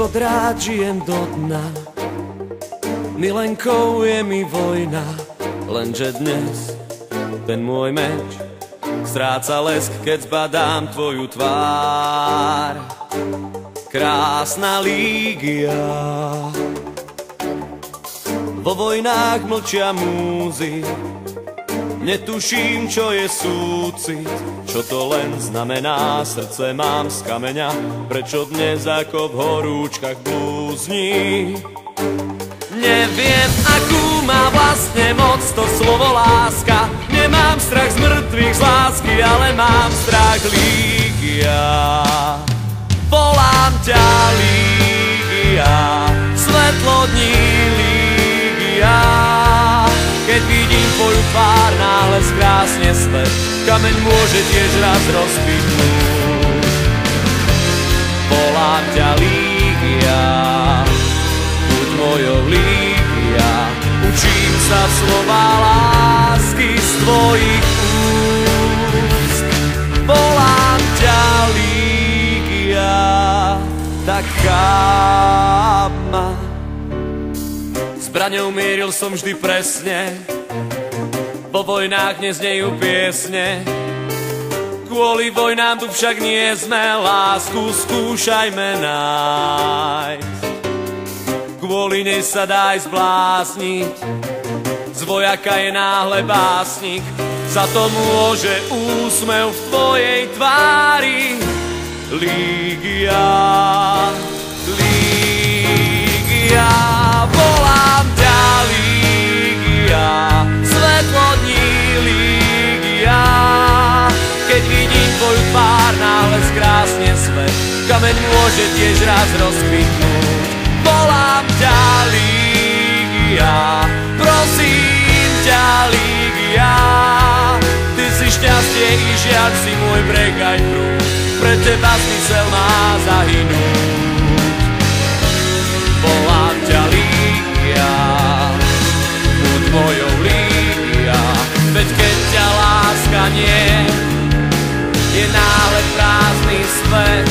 Ako drát žijem do dna, milenkou je mi vojna. Lenže dnes ten môj meč stráca lesk, keď zbadám tvoju tvár. Krásna Lígia. Vo vojnách mlčia múzy, netuším, čo je súcit, čo to len znamená. Srdce mám z kameňa, prečo dnes ako v horúčkach blúzni. Neviem, akú má vlastne moc to slovo láska. Nemám strach z mŕtvych z lásky, ale mám strach Lígia. Volám ťa Lígia, svetlo dní Lígia. Keď vidím tvoju tvár, náhle skrásne svet, kameň môže tiež raz rozpitnúť. Volám ťa Lígia, buď mojou Lígia. Učím sa slova lásky z tvojich úst. Volám ťa Lígia, tak cháp ma. Zbraňou mieril som vždy presne, po vojnách neznejú piesne. Kvôli vojnám tu však nie sme, lásku skúšajme nájsť. Kvôli nej sa daj zblázniť, z vojaka je náhle básnik. Za to môže úsmev v tvojej tvári. Lígia, Lígia, volám ťa Lígia, svetlo dní Lígia. Keď vidím tvoju tvár, náhle skrásne svet, kameň môže tiež raz rozkvitnúť. Volám ťa Lígia, prosím ťa Lígia. Ty si šťastie i žiaľ, si môj breh aj prúd, pre teba zmysel má zahynúť. Volám ťa Lígia, buď mojou Lígia. Veď keď ťa láska nie, je náhle prázdny svet.